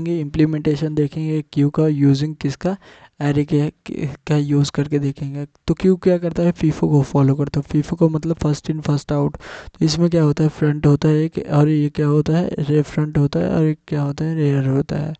देखेंगे, इम्प्लीमेंटेशन देखेंगे क्यू का यूजिंग किसका, एरे के का यूज़ करके देखेंगे। तो क्यू क्या करता है, फीफो को फॉलो करता है। फीफो को मतलब फर्स्ट इन फर्स्ट आउट। तो इसमें क्या होता है, फ्रंट होता है एक, और ये क्या होता है, रे फ्रंट होता है, और एक क्या होता है, रेयर होता है,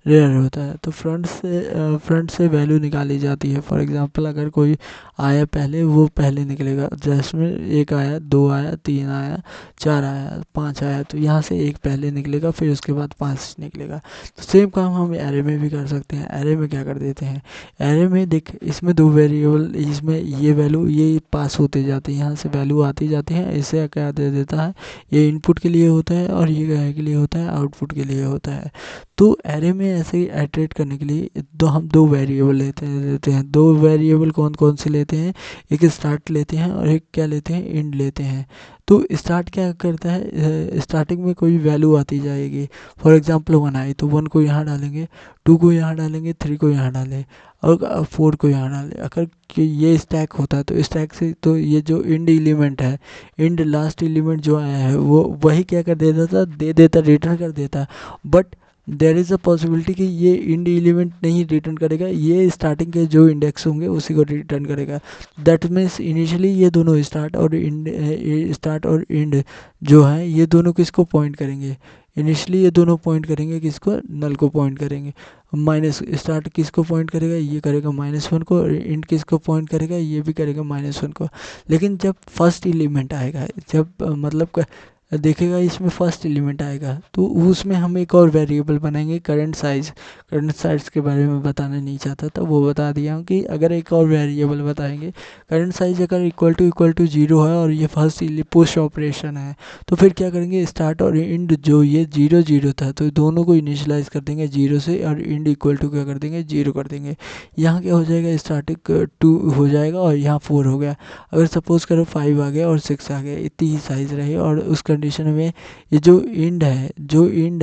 रेयर होता है। तो फ्रंट से वैल्यू निकाली जाती है। फॉर एग्जांपल अगर कोई आया पहले, वो पहले निकलेगा। जैसे में एक आया, दो आया, तीन आया, चार आया, पाँच आया, तो यहाँ से एक पहले निकलेगा, फिर उसके बाद पाँच निकलेगा। तो सेम काम हम एरे में भी कर सकते हैं। एरे में क्या कर देते हैं, एरे में देख, इसमें दो वेरिएबल, इसमें ये वैल्यू ये पास होते जाते हैं, यहाँ से वैल्यू आती जाती है। इससे क्या दे देता है, ये इनपुट के लिए होता है, और ये क्या के लिए होता है, आउटपुट के लिए होता है। तो एरे में ऐसे ही एटरेट करने के लिए हम दो वेरिएबल देते हैं। दो वेरिएबल कौन कौन से लेते हैं, एक स्टार्ट लेते हैं, और एक क्या लेते हैं, एंड लेते हैं। तो स्टार्ट क्या करता है, स्टार्टिंग में कोई वैल्यू आती जाएगी। फॉर एग्जांपल 1 आई, तो 1 को यहाँ डालेंगे, 2 को यहाँ डालेंगे, 3 को यहाँ डालें, और 4 को यहाँ डालें। अगर कि ये स्टैक होता है, तो स्टैक से तो ये जो इंड एलिमेंट है, इंड लास्ट एलिमेंट जो आया है, वो वही क्या कर देता था, दे देता, रिटर्न कर देता। But there is a possibility कि ये इंड एलिमेंट नहीं रिटर्न करेगा, ये स्टार्टिंग के जो इंडेक्स होंगे उसी को रिटर्न करेगा। दैट मीन्स इनिशियली ये दोनों स्टार्ट और इंड जो है, ये दोनों किसको पॉइंट करेंगे, इनिशियली ये दोनों पॉइंट करेंगे किसको, नल को पॉइंट करेंगे। माइनस स्टार्ट किसको पॉइंट करेगा, ये करेगा -1 को, और इंड किसको पॉइंट करेगा, ये भी करेगा -1 को। लेकिन जब फर्स्ट एलिमेंट आएगा, जब देखेगा इसमें फर्स्ट एलिमेंट आएगा, तो उसमें हम एक और वेरिएबल बनाएंगे, करंट साइज। करंट साइज के बारे में बताना नहीं चाहता था, वो बता दिया हूँ कि अगर एक और वेरिएबल बताएंगे, करंट साइज अगर इक्वल टू 0 है, और ये फर्स्ट पुश ऑपरेशन है, तो फिर क्या करेंगे, स्टार्ट और इंड जो ये 0 0 था, तो दोनों को इनिशियलाइज कर देंगे 0 से, और इंड इक्वल टू क्या कर देंगे, 0 कर देंगे। यहाँ क्या हो जाएगा, स्टार्टिंग 2 हो जाएगा, और यहाँ 4 हो गया। अगर सपोज करो 5 आ गया और 6 आ गया, इतनी ही साइज रहे, और उस कंडीशन में ये जो इंड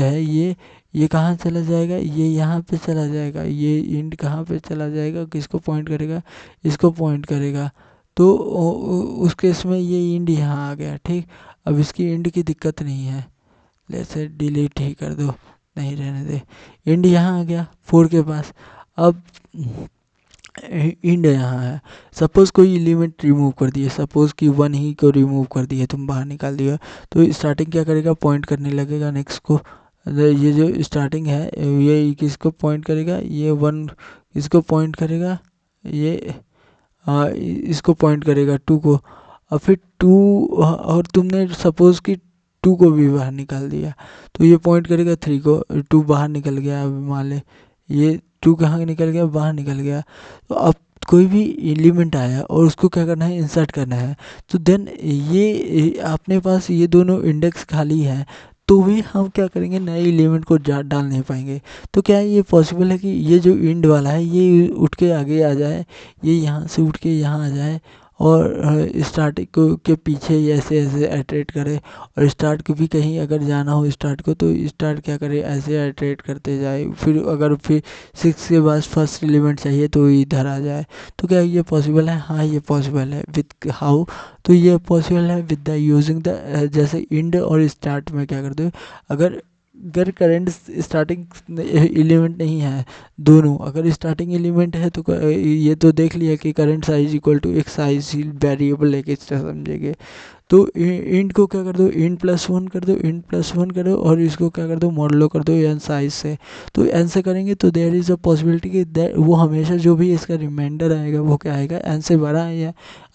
है, ये कहाँ चला जाएगा, ये यहाँ पे चला जाएगा। ये इंड कहाँ पे चला जाएगा, किसको पॉइंट करेगा, इसको पॉइंट करेगा। तो उस केस में ये इंड यहाँ आ गया, ठीक। अब इसकी इंड की दिक्कत नहीं है, जैसे डिलीट ही कर दो, नहीं रहने दे। इंड यहाँ आ गया 4 के पास। अब इंड यहाँ है, सपोज कोई एलिमेंट रिमूव कर दिए, सपोज कि 1 ही को रिमूव कर दिए, तुम बाहर निकाल दिया, तो स्टार्टिंग क्या करेगा, पॉइंट करने लगेगा नेक्स्ट को। ये जो स्टार्टिंग है, ये किसको पॉइंट करेगा, ये 1 इसको पॉइंट करेगा, ये इसको पॉइंट करेगा 2 को। और फिर 2, और तुमने सपोज कि 2 को भी बाहर निकाल दिया, तो ये पॉइंट करेगा 3 को। 2 बाहर निकल गया, अब मान ले ये 2 कहाँ निकल गया, बाहर निकल गया। तो अब कोई भी एलिमेंट आया और उसको क्या करना है, इंसर्ट करना है, तो देन ये अपने पास ये दोनों इंडेक्स खाली है, तो भी हम क्या करेंगे, नए एलिमेंट को डाल नहीं पाएंगे। तो क्या ये पॉसिबल है कि ये जो इंड वाला है, ये उठ के आगे आ जाए, ये यहाँ से उठ के यहाँ आ जाए, और स्टार्ट को के पीछे ये ऐसे ऐसे अट्रैक्ट करे, और स्टार्ट को भी कहीं अगर जाना हो स्टार्ट को, तो स्टार्ट क्या करे, ऐसे अट्रैक्ट करते जाए। फिर 6 के बाद फर्स्ट एलिमेंट चाहिए, तो इधर आ जाए। तो क्या ये पॉसिबल है, हाँ ये पॉसिबल है। विथ हाउ, तो ये पॉसिबल है विद द यूजिंग द, जैसे इंड और स्टार्ट में क्या करते हो, अगर अगर करंट स्टार्टिंग एलिमेंट नहीं है, दोनों अगर स्टार्टिंग एलिमेंट है, तो ये तो देख लिया कि करंट साइज इक्वल टू एक साइज वेरिएबल लेके समझेंगे। तो इंड को क्या कर दो, इंड +1 कर दो, इंड +1 करो, और इसको क्या कर दो, मॉडलो कर दो एन साइज से। तो एन से करेंगे तो देयर इज़ अ पॉसिबिलिटी कि वो हमेशा जो भी इसका रिमाइंडर आएगा, वो क्या आएगा, एन से बड़ा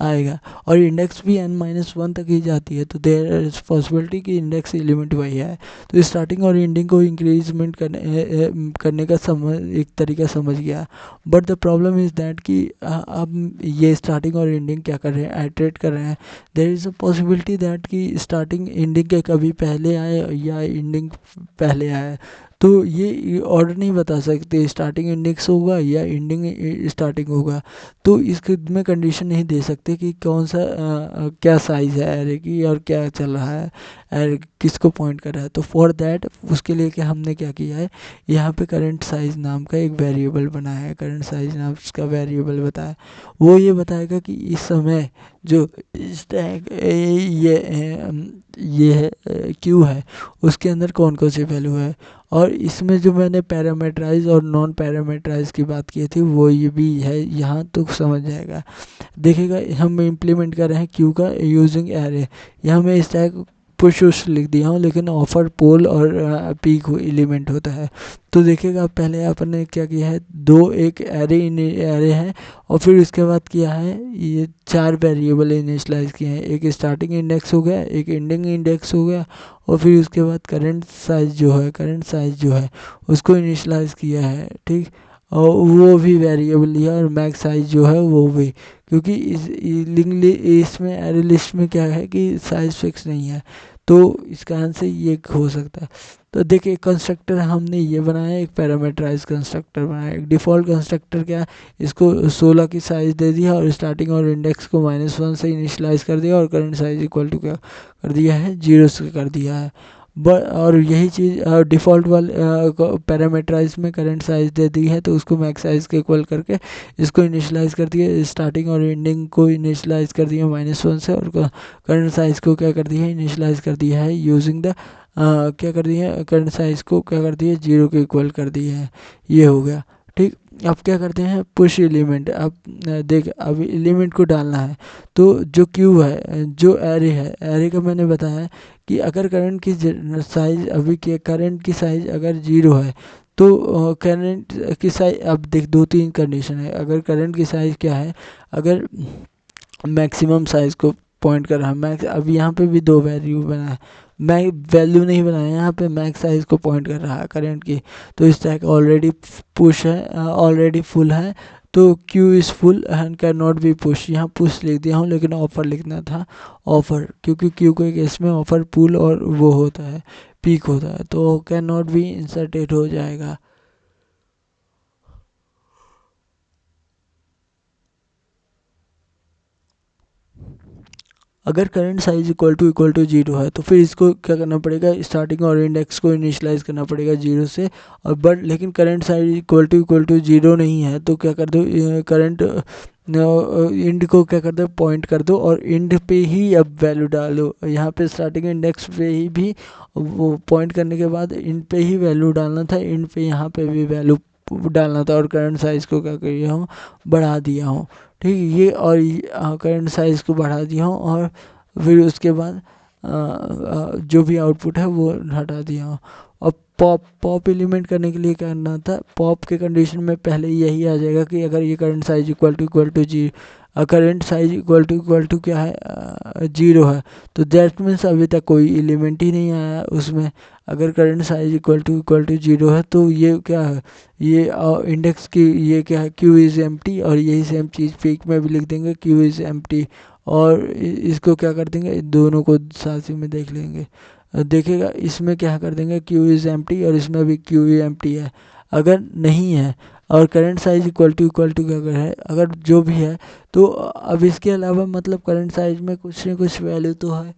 आएगा। और इंडेक्स भी n-1 तक ही जाती है, तो देयर इज पॉसिबिलिटी कि इंडेक्स एलिमेंट वही है। तो स्टार्टिंग और एंडिंग को इंक्रीजमेंट करने का एक तरीका समझ गया। But the problem is that कि अब ये स्टार्टिंग और एंडिंग क्या कर रहे हैं, आइटरेट कर रहे हैं। There is a possibility that कि स्टार्टिंग एंडिंग के कभी पहले आए या एंडिंग पहले आए। तो ये ऑर्डर नहीं बता सकते, स्टार्टिंग इंडेक्स होगा या एंडिंग स्टार्टिंग होगा। तो इसके में कंडीशन नहीं दे सकते कि कौन सा क्या साइज़ है एरे की, और क्या चल रहा है, एरे किसको पॉइंट कर रहा है। तो फॉर दैट, उसके लिए क्या हमने क्या किया है, यहाँ पे करंट साइज नाम का एक वेरिएबल बनाया है। करंट साइज नाम का वेरिएबल बताया, वो ये बताएगा कि इस समय जो स्टैक ये है क्यू है, उसके अंदर कौन कौन सी वैल्यू है, और इसमें जो मैंने पैरामीटराइज और नॉन पैरामीटराइज की बात की थी वो ये भी है, यहाँ तो समझ जाएगा। देखिएगा हम इम्प्लीमेंट कर रहे हैं क्यू का यूजिंग एरे। यहाँ मैं स्टैक पुश उश लिख दिया हूँ, लेकिन ऑफर पोल और पीक एलिमेंट होता है। तो देखिएगा पहले आपने क्या किया है, दो एक एरे एरे है और फिर उसके बाद किया है ये 4 वेरिएबल इनिशलाइज किए हैं। एक स्टार्टिंग इंडेक्स हो गया, एक एंडिंग इंडेक्स हो गया, और फिर उसके बाद करंट साइज जो है उसको इनिशलाइज किया है, ठीक। और वो भी वेरिएबल लिया, और मैक्स साइज जो है वो भी, क्योंकि इसमें एरे लिस्ट में क्या है कि साइज फिक्स नहीं है, तो इसका आंसर ये हो सकता है। तो देखिए कंस्ट्रक्टर हमने ये बनाया, एक पैरामीटराइज कंस्ट्रक्टर बनाया। एक डिफ़ॉल्ट कंस्ट्रक्टर क्या है, इसको 16 की साइज़ दे दिया और स्टार्टिंग और इंडेक्स को -1 से इनिशलाइज कर दिया, और करंट साइज इक्वल टू क्या कर दिया है, 0 से कर दिया है। और यही चीज़ डिफ़ॉल्ट वाले पैरामीटराइज में करंट साइज दे दी है, तो उसको मैक्स साइज के इक्वल करके इसको इनिशलाइज कर दिया, स्टार्टिंग और एंडिंग को इनिशलाइज कर दिया -1 से, और करंट साइज को क्या कर दिया है, इनिशलाइज कर दिया है यूजिंग द क्या कर दिया है, करंट साइज को क्या कर दिया, 0 के इक्वल कर दिए हैं। ये हो गया, ठीक। अब क्या करते हैं, पुश एलिमेंट। अब देख, अब एलिमेंट को डालना है, तो जो क्यू है, जो एरे है, एरे का मैंने बताया कि अगर करंट की साइज अभी के करंट की साइज अगर 0 है, तो करंट की साइज, अब देख 2-3 कंडीशन है। अगर करंट की साइज क्या है, अगर मैक्सिमम साइज को पॉइंट कर रहा है, मैक्स, अब यहाँ पे भी 2 वैल्यू बना है, मैं वैल्यू नहीं बनाया, यहाँ पे मैक्स साइज को पॉइंट कर रहा है करंट की, तो स्टैक ऑलरेडी पुश है, ऑलरेडी फुल है, तो Q is full and can not be push. यहाँ पुश लिख दिया हूँ, लेकिन ऑफर लिखना था, ऑफर, क्योंकि क्यू के केस में ऑफर पुल और वो होता है, पीक होता है, तो कैन नॉट बी इंसर्टेड हो जाएगा। अगर करंट साइज इक्वल टू 0 है, तो फिर इसको क्या करना पड़ेगा, स्टार्टिंग और इंडेक्स को इनिशलाइज करना पड़ेगा 0 से, और बट लेकिन करंट साइज इक्वल टू 0 नहीं है, तो क्या कर दो, करंट इंड को क्या कर दो, पॉइंट कर दो, और इंड पे ही अब वैल्यू डालो। यहाँ पे स्टार्टिंग इंडेक्स पे ही भी वो पॉइंट करने के बाद इंड पे ही वैल्यू डालना था, इंड पे यहाँ पे भी वैल्यू डालना था, और करंट साइज को क्या किया हूँ, बढ़ा दिया हूँ, ठीक है। ये और करंट साइज को बढ़ा दिया हूँ, और फिर उसके बाद जो भी आउटपुट है वो हटा दिया हूँ। और पॉप एलिमेंट करने के लिए करना था, पॉप के कंडीशन में पहले यही आ जाएगा कि अगर ये करंट साइज इक्वल टू जी, करंट साइज इक्वल टू क्या है, 0 है, तो दैट मीन्स अभी तक कोई एलिमेंट ही नहीं आया उसमें। अगर करंट साइज इक्वल टू 0 है, तो ये क्या है, ये इंडेक्स की ये क्या है, क्यू इज़ एम्प्टी, और यही सेम चीज़ पीक में भी लिख देंगे, क्यू इज़ एम्प्टी, और इसको क्या कर देंगे, दोनों को साथ ही में देख लेंगे। देखिएगा इसमें क्या कर देंगे, क्यू इज़ एम्प्टी, और इसमें भी क्यू ई एम्प्टी है। अगर नहीं है, और करंट साइज इक्वल टू अगर है, अगर जो भी है, तो अब इसके अलावा मतलब करंट साइज में कुछ न कुछ वैल्यू तो है,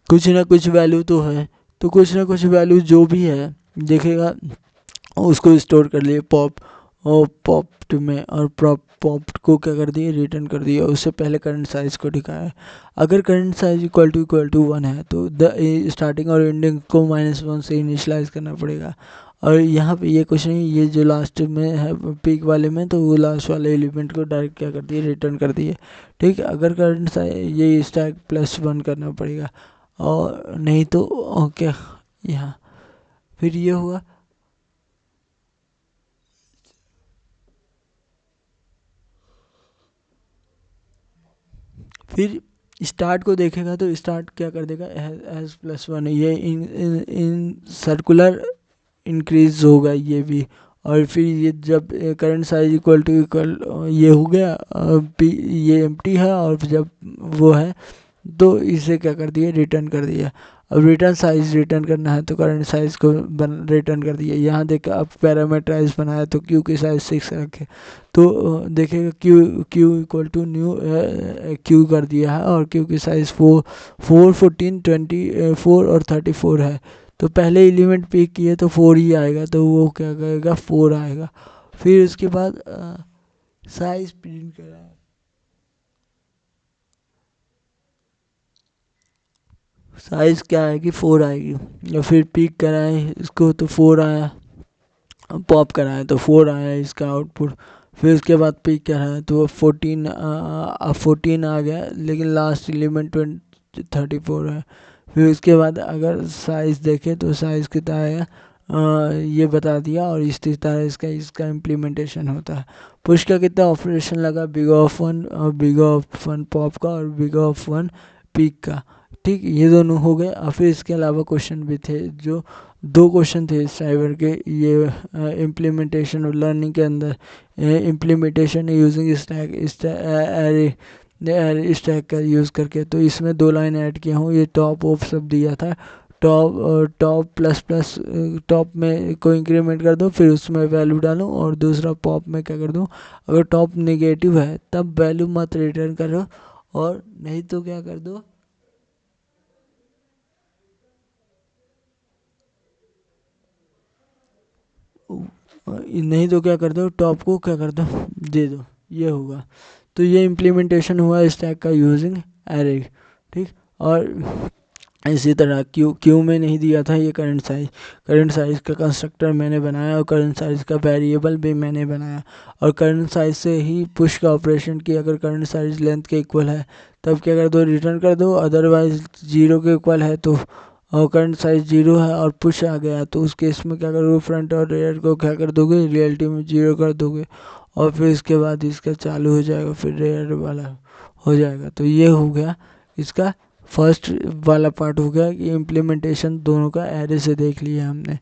कुछ ना कुछ वैल्यू तो है, तो कुछ ना कुछ वैल्यू जो भी है, देखिएगा उसको स्टोर कर लिए पॉप, और पॉप्ड में, और पॉप्ड को क्या कर दिए, रिटर्न कर दिया, उससे पहले करंट साइज को दिखाया। अगर करंट साइज इक्वल टू 1 है, तो द स्टार्टिंग और एंडिंग को -1 से इनिशलाइज करना पड़ेगा। और यहाँ पे ये कुछ नहीं, ये जो लास्ट में है पीक वाले में, तो वो लास्ट वाले एलिमेंट को डायरेक्ट क्या कर दिए, रिटर्न कर दिए, ठीक है। अगर करंट साइज ये स्टैक +1 करना पड़ेगा, और नहीं तो क्या, यहाँ फिर ये हुआ। फिर स्टार्ट को देखेगा, तो स्टार्ट क्या कर देगा, एज +1, ये इन सर्कुलर इंक्रीज होगा ये भी। और फिर ये जब करंट साइज इक्वल ये हो गया, ये एम्प्टी है, और जब वो है, तो इसे क्या कर दिया, रिटर्न कर दिया। अब रिटर्न साइज रिटर्न करना है, तो करंट साइज को रिटर्न कर दिया। यहाँ देखा, अब पैरामीटराइज बनाया, तो क्यू की साइज 6 रखे, तो देखिएगा Q Q equal to new queue कर दिया है, और क्यू की साइज 4 14 24 और 34 है। तो पहले एलिमेंट पिक किए तो 4 ही आएगा, तो वो क्या करेगा, 4 आएगा। फिर उसके बाद साइज प्रिंट करा, साइज़ क्या आएगी 4 आएगी। या फिर पिक कराए इसको तो 4 आया, पॉप कराए तो 4 आया इसका आउटपुट। फिर उसके बाद पिक कराए तो 14 आ गया, लेकिन लास्ट एलिमेंट 34 है। फिर उसके बाद अगर साइज़ देखें तो साइज़ कितना आया, ये बता दिया, और इस तरह इसका इम्प्लीमेंटेशन होता है। पुश का कितना ऑपरेशन लगा, बिग ऑफ 1 और बिग ऑफ 1 पॉप का और बिग ऑफ 1 पीक का। ठीक, ये दोनों हो गए। और फिर इसके अलावा क्वेश्चन भी थे, जो 2 क्वेश्चन थे साइबर के, ये इम्प्लीमेंटेशन और लर्निंग के अंदर implementation using stack array stack का यूज़ करके। तो इसमें 2 लाइन ऐड किया हूँ। ये टॉप ऑफ सब दिया था, टॉप प्लस प्लस, टॉप में कोई इंक्रीमेंट कर दो फिर उसमें वैल्यू डालो, और दूसरा पॉप में क्या कर दो, अगर टॉप नेगेटिव है तब वैल्यू मत रिटर्न करो, और नहीं तो क्या कर दो, नहीं तो क्या कर दो, टॉप को क्या कर दो, दे दो, ये होगा। तो ये इम्प्लीमेंटेशन हुआ स्टैक का यूजिंग एरे। ठीक, और इसी तरह क्यू में नहीं दिया था ये करंट साइज का कंस्ट्रक्टर मैंने बनाया, और करंट साइज का वेरिएबल भी मैंने बनाया, और करंट साइज से ही पुश का ऑपरेशन किया। अगर करंट साइज लेंथ के इक्वल है तब क्या कर दो, रिटर्न कर दो, अदरवाइज 0 के इक्वल है तो, और करंट साइज 0 है और पुश आ गया तो उस केस में क्या करोगे, फ्रंट और रेयर को क्या कर दोगे, रियलिटी में 0 कर दोगे, और फिर इसके बाद इसका चालू हो जाएगा, फिर रेयर वाला हो जाएगा। तो ये हो गया इसका फर्स्ट वाला पार्ट, हो गया कि इम्प्लीमेंटेशन दोनों का एरे से देख लिया हमने।